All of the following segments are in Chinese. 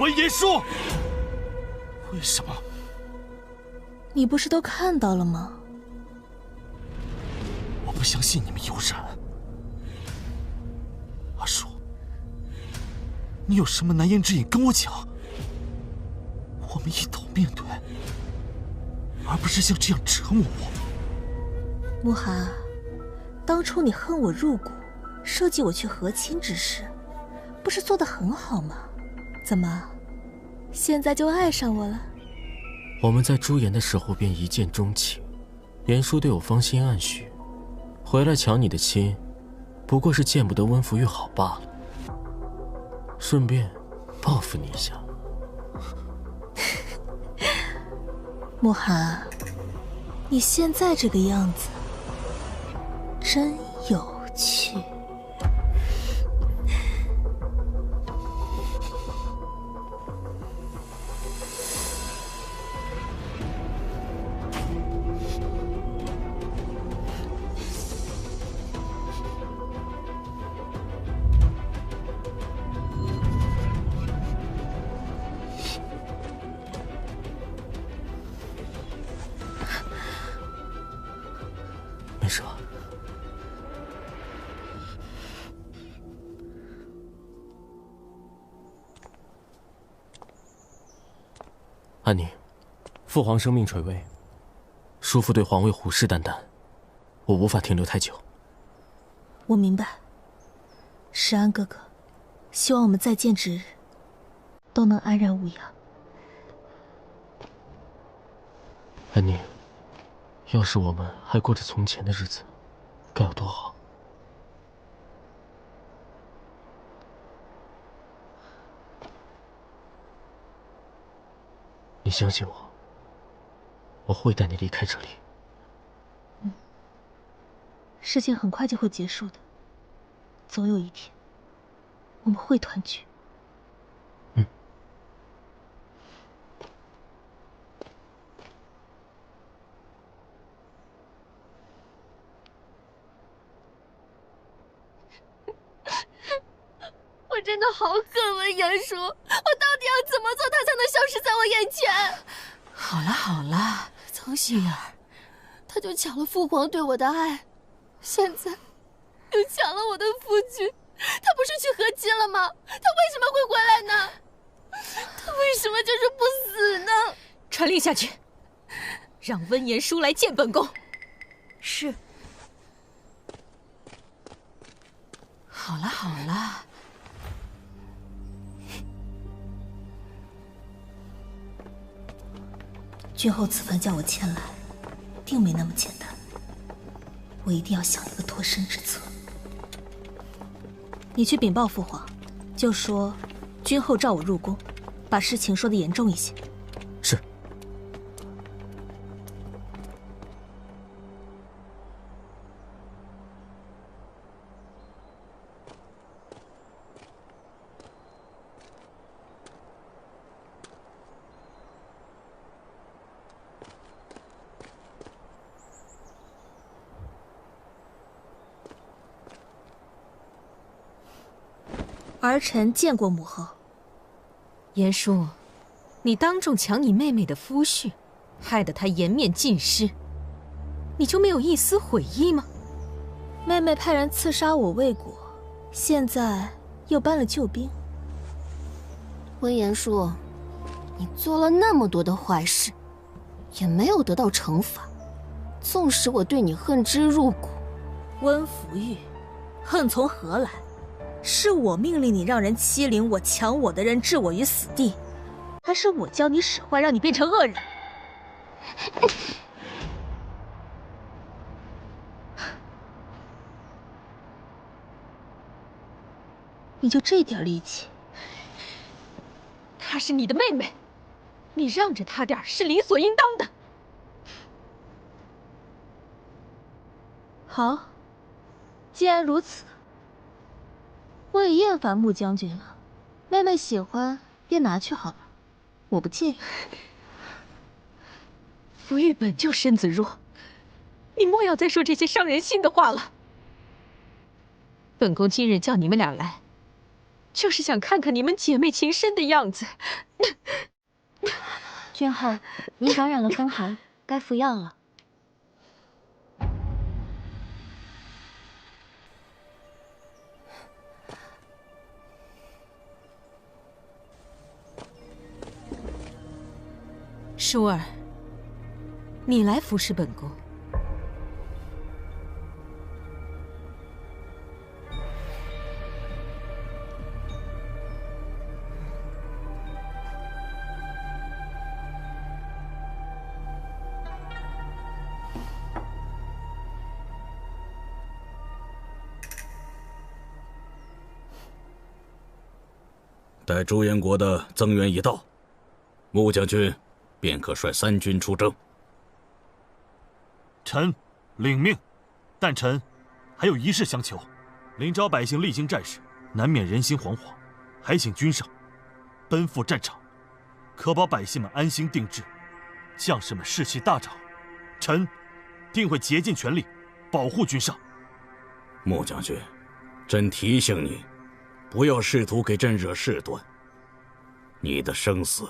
文言书，为什么？你不是都看到了吗？我不相信你们有人。阿叔，你有什么难言之隐跟我讲，我们一同面对，而不是像这样折磨我。慕寒，当初你恨我入骨，设计我去和亲之事，不是做得很好吗？怎么，现在就爱上我了？我们在朱颜的时候便一见钟情，言叔对我芳心暗许，回来抢你的亲，不过是见不得温福玉好罢了，顺便报复你一下。慕寒，你现在这个样子真有趣。没事吧？安宁，父皇生命垂危，叔父对皇位虎视眈眈，我无法停留太久。我明白，石安哥哥，希望我们再见之日都能安然无恙。安宁，要是我们还过着从前的日子，该有多好！你相信我，我会带你离开这里。事情很快就会结束的，总有一天我们会团聚。我真的好恨文言叔，我到底要怎么做他才能消失在我眼前？好了好了，从心儿，他就抢了父皇对我的爱，现在又抢了我的夫君。他不是去和亲了吗？他为什么会回来呢？他为什么就是不死呢？传令下去，让温言叔来见本宫。是。好了好了。君后此番叫我前来，定没那么简单。我一定要想一个脱身之策。你去禀报父皇，就说君后召我入宫，把事情说得严重一些。是。儿臣见过母后。言叔，你当众抢你妹妹的夫婿，害得她颜面尽失，你就没有一丝悔意吗？妹妹派人刺杀我未果，现在又搬了救兵。温言叔，你做了那么多的坏事，也没有得到惩罚，纵使我对你恨之入骨。温福玉，恨从何来？是我命令你让人欺凌我、抢我的人，置我于死地，还是我教你使坏，让你变成恶人？你就这点力气？她是你的妹妹，你让着她点是理所应当的。好，既然如此。我也厌烦穆将军了，妹妹喜欢便拿去好了，我不介意。福玉本就身子弱，你莫要再说这些伤人心的话了。本宫今日叫你们俩来，就是想看看你们姐妹情深的样子。君后，您感染了风寒，该服药了。舒儿，你来服侍本宫。待朱颜国的增援已到，穆将军便可率3军出征。臣领命，但臣还有一事相求。临朝百姓历经战事，难免人心惶惶，还请君上奔赴战场，可保百姓们安心定制，将士们士气大涨。臣定会竭尽全力保护君上。穆将军，朕提醒你，不要试图给朕惹事端。你的生死，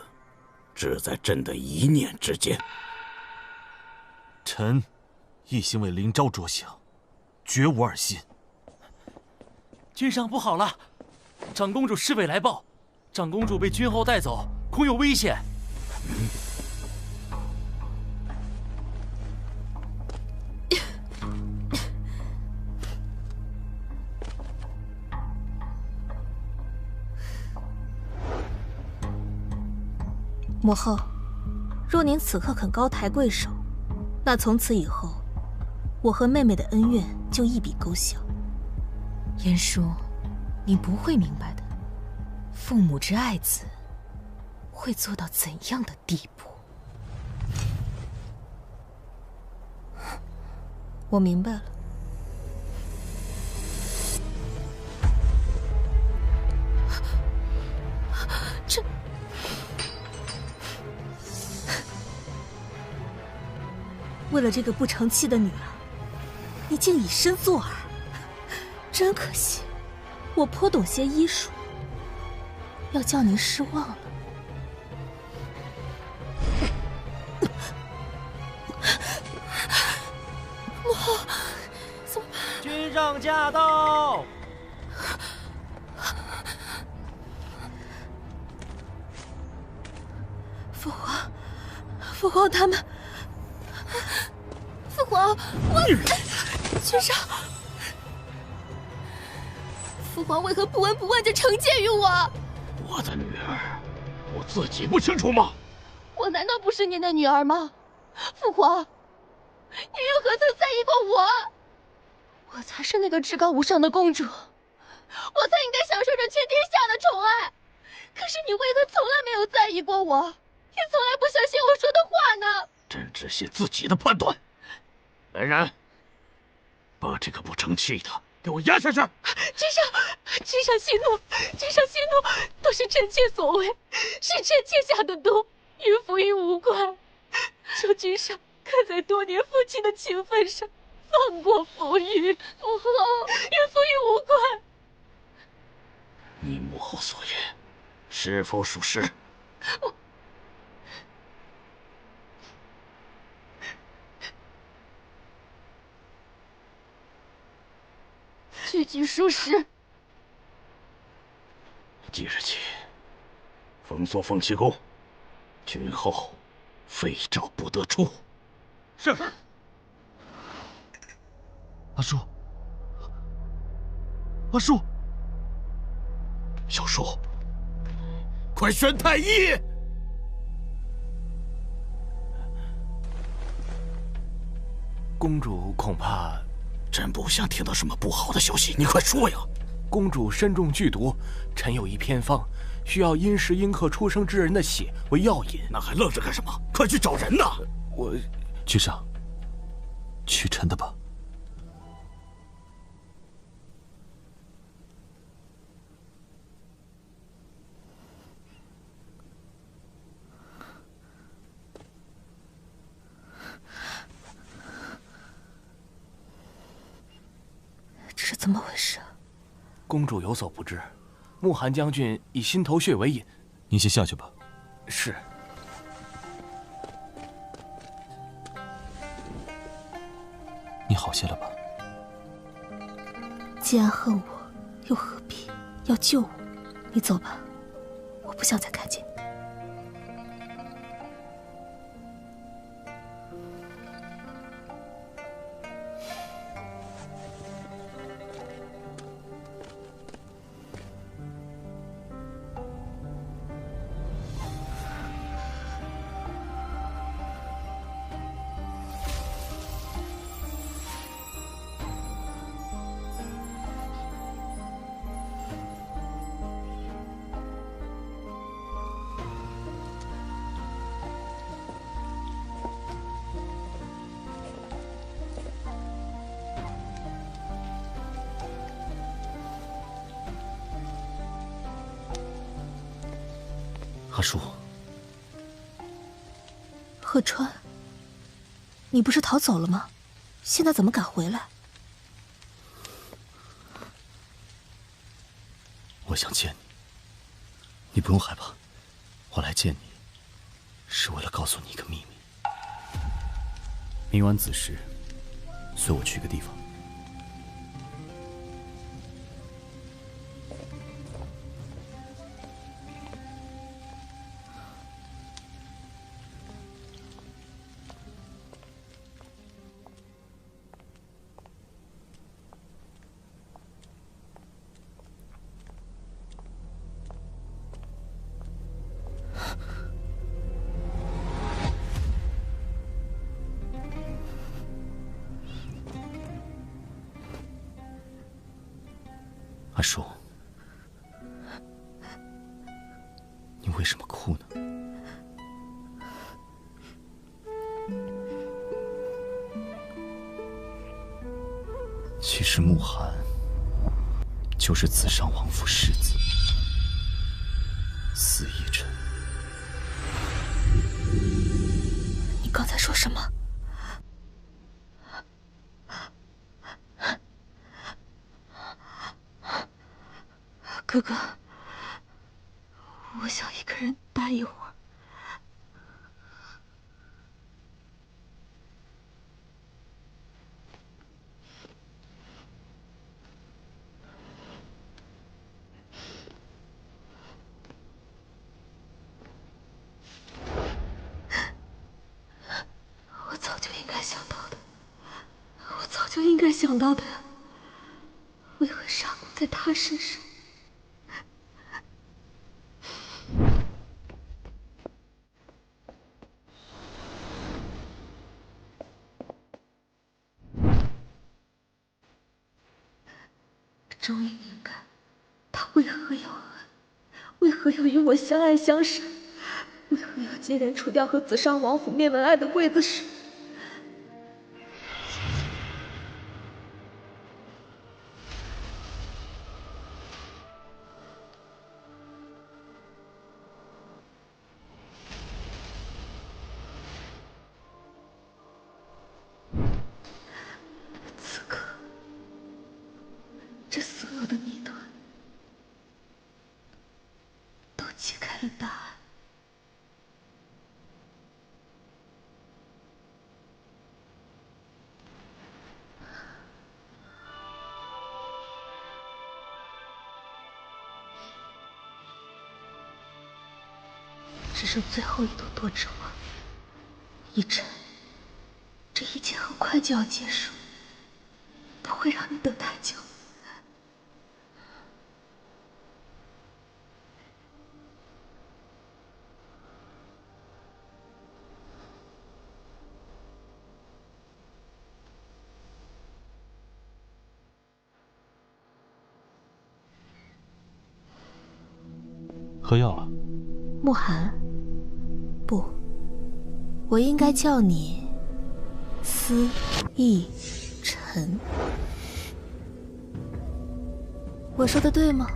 只在朕的一念之间。臣一心为临朝着想，绝无二心。君上不好了，长公主侍卫来报，长公主被君后带走，恐有危险。母后，若您此刻肯高抬贵手，那从此以后，我和妹妹的恩怨就一笔勾销。严叔，你不会明白的，父母之爱子，会做到怎样的地步？我明白了。为了这个不成器的女儿，你竟以身作饵，真可惜。我颇懂些医术，要叫您失望了。母后，怎么办？君上驾到！父皇他们。父皇，君上，父皇为何不闻不问就惩戒于我？我的女儿，我自己不清楚吗？我难道不是您的女儿吗？父皇，您又何曾在意过我？我才是那个至高无上的公主，我才应该享受着全天下的宠爱。可是你为何从来没有在意过我，也从来不相信我说的话呢？朕只信自己的判断。来人，把这个不成器的给我押下去！君上息怒，君上息怒，都是臣妾所为，是臣妾下的毒，与福音无关。求君上看在多年夫妻的情分上，放过福音。母后，与福音无关。你母后所言是否属实？句句属实。即日起，封锁凤栖宫，君后非诏不得出。是。阿叔，阿叔，小叔，快宣太医！公主恐怕……朕不想听到什么不好的消息，你快说呀！公主身中剧毒，臣有一偏方，需要因时因刻出生之人的血为药引。那还愣着干什么？快去找人呐！我，君上，取臣的吧。这是怎么回事？公主有所不知，慕寒将军以心头血为引，你先下去吧。是。你好些了吧？既然恨我，又何必要救我？你走吧，我不想再看见你。阿叔，贺川，你不是逃走了吗？现在怎么敢回来？我想见你，你不用害怕，我来见你，是为了告诉你一个秘密。明晚子时，随我去个地方。阿叔，你为什么哭呢？其实慕寒就是紫上王府世子司义辰。你刚才说什么？哥哥，我想一个人待一会儿。我早就应该想到的，我早就应该想到的，为何杀功在他身上？终于明白，他为何要恨，为何要与我相爱相杀，为何要接连除掉和紫上王府灭门案的刽子手。此刻，这所有的谜团都揭开了答案。只剩最后一朵多指花，一晨，这一切很快就要结束，不会让你等太久。喝药了。慕寒，不，我应该叫你司义辰。我说的对吗？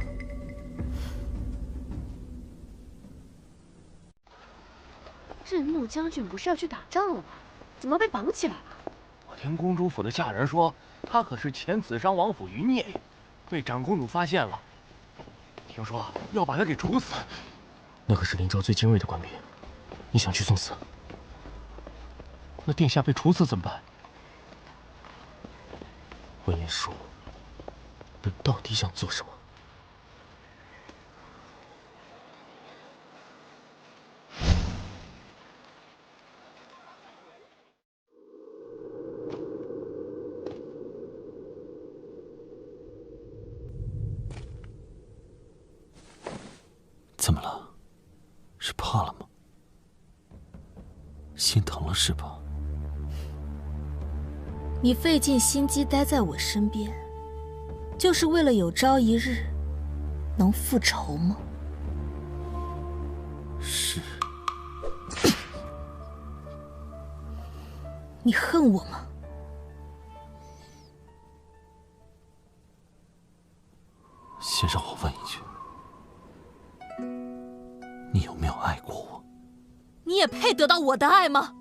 这穆将军不是要去打仗了吗？怎么被绑起来了？我听公主府的下人说，他可是前紫上王府余孽，被长公主发现了，听说要把他给处死。那可是林昭最精锐的官兵，你想去送死？那殿下被处死怎么办？温言舒，你到底想做什么？怎么了？是怕了吗？心疼了是吧？你费尽心机待在我身边，就是为了有朝一日能复仇吗？是。你恨我吗？先让我问一句，你有没有爱过我？你也配得到我的爱吗？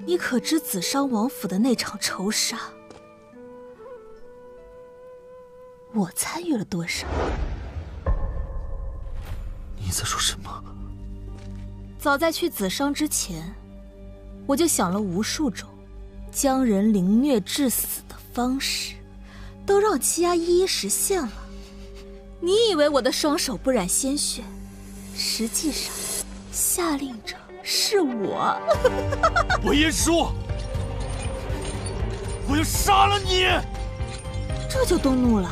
你可知子商王府的那场仇杀，我参与了多少？你在说什么？早在去子商之前，我就想了无数种将人凌虐致死的方式，都让七丫一一实现了。你以为我的双手不染鲜血，实际上下令者是我。温言舒，我要杀了你！这就动怒了？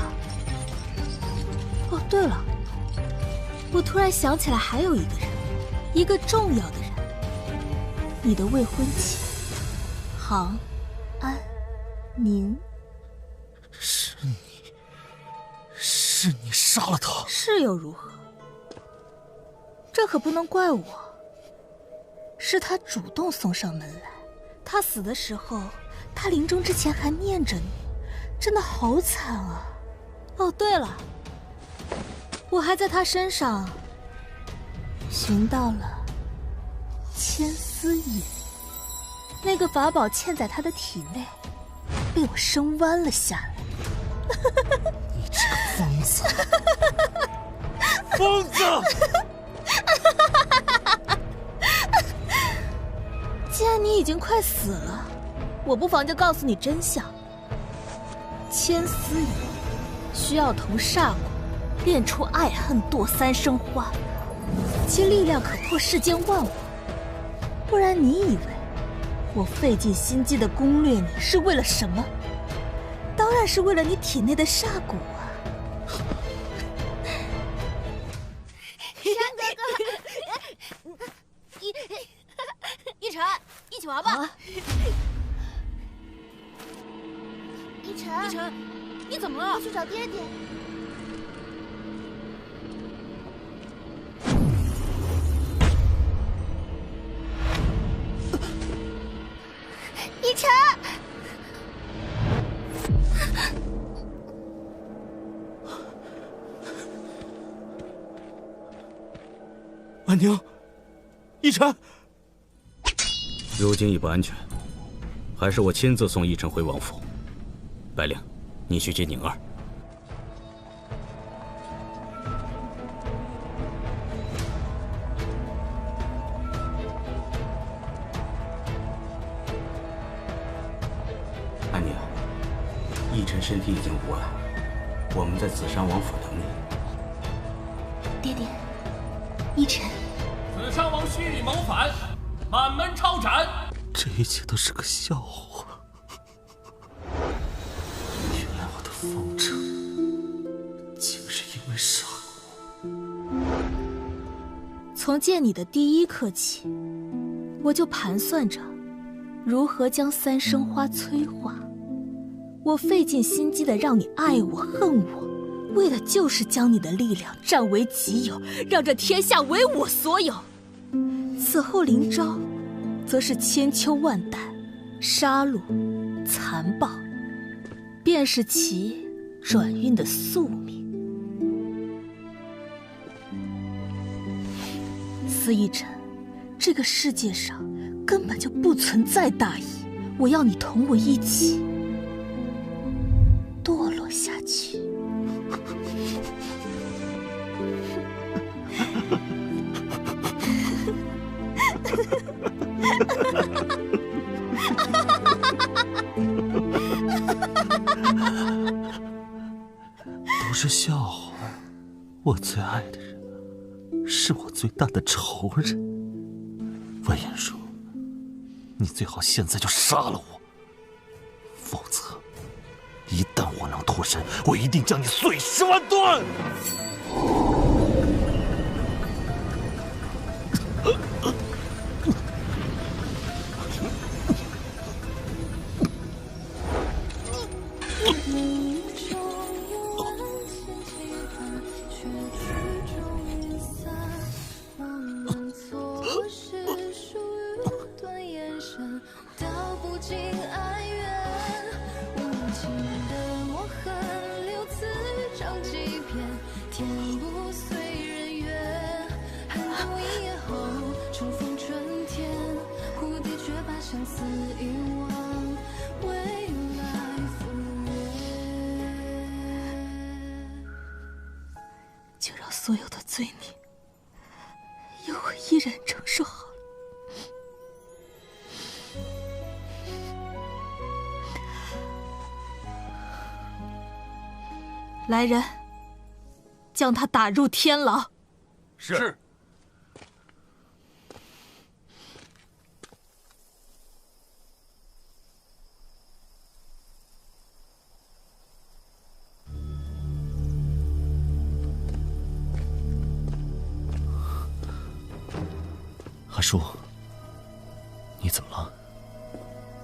哦，对了，我突然想起来还有一个人，一个重要的人，你的未婚妻杭安宁。是你杀了他？是又如何？这可不能怪我，是他主动送上门来。他死的时候，他临终之前还念着你，真的好惨啊！哦，对了，我还在他身上寻到了千丝眼，那个法宝嵌在他的体内，被我生剜了下来。你这个疯子！疯子！既然你已经快死了，我不妨就告诉你真相。千丝眼需要同煞骨炼出爱恨堕三生花，其力量可破世间万物。不然你以为我费尽心机的攻略你是为了什么？当然是为了你体内的煞骨啊！山哥哥，一晨，一起玩吧。啊、一晨，你怎么了？我去找爹爹。一晨。安宁，逸晨，如今已不安全，还是我亲自送逸晨回王府。白灵，你去接宁儿。安宁，逸晨身体已经无碍，我们在紫山王府等你。爹爹，逸晨。紫山王蓄意谋反，满门抄斩。这一切都是个笑话。原来我的风筝竟是因为杀我。从见你的第一刻起，我就盘算着如何将三生花催化。我费尽心机的让你爱我恨我，为的就是将你的力量占为己有，让这天下为我所有。此后林昭则是千秋万代，杀戮残暴，便是其转运的宿命。司一晨，这个世界上根本就不存在大义，我要你同我一起堕落下去。是笑话。我最爱的人，是我最大的仇人。魏延叔，你最好现在就杀了我，否则，一旦我能脱身，我一定将你碎尸万段。就让所有的罪孽由我一人承受好了。来人，将他打入天牢。是。阿叔，你怎么了？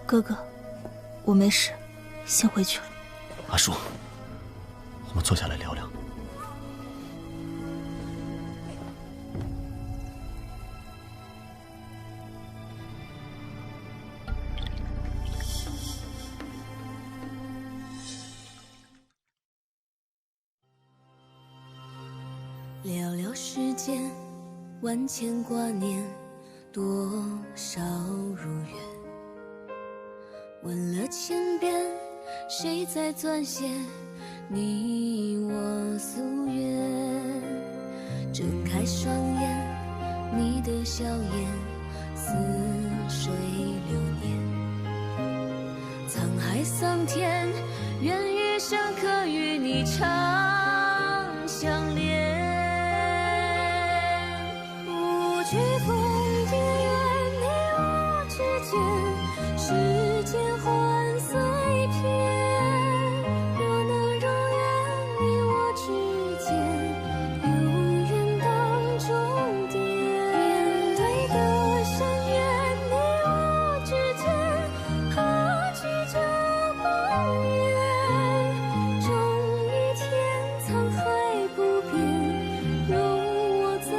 哥哥，我没事，先回去了。阿叔，我们坐下来聊聊。寥寥世间，万千挂念，多少如愿。问了千遍，谁在撰写你我夙愿？睁开双眼，你的笑颜似水流年。沧海桑田，愿余生可与你长相恋。无惧风雨，愿你我之间，世间欢随遍。若能如愿，你我之间，有缘当终点。面对的深渊，你我之间，何惧这光远？终一天，沧海不变，容我再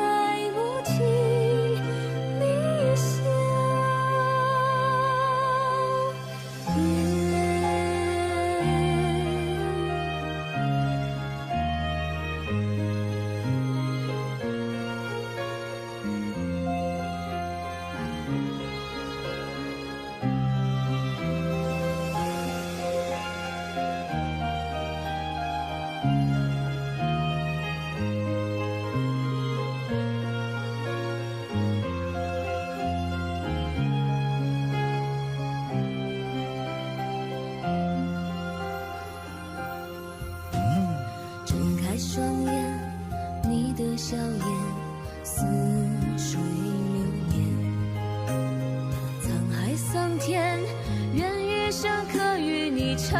不听你笑颜。睁开双眼，你的笑颜似水流年。沧海桑田，愿余生可与你长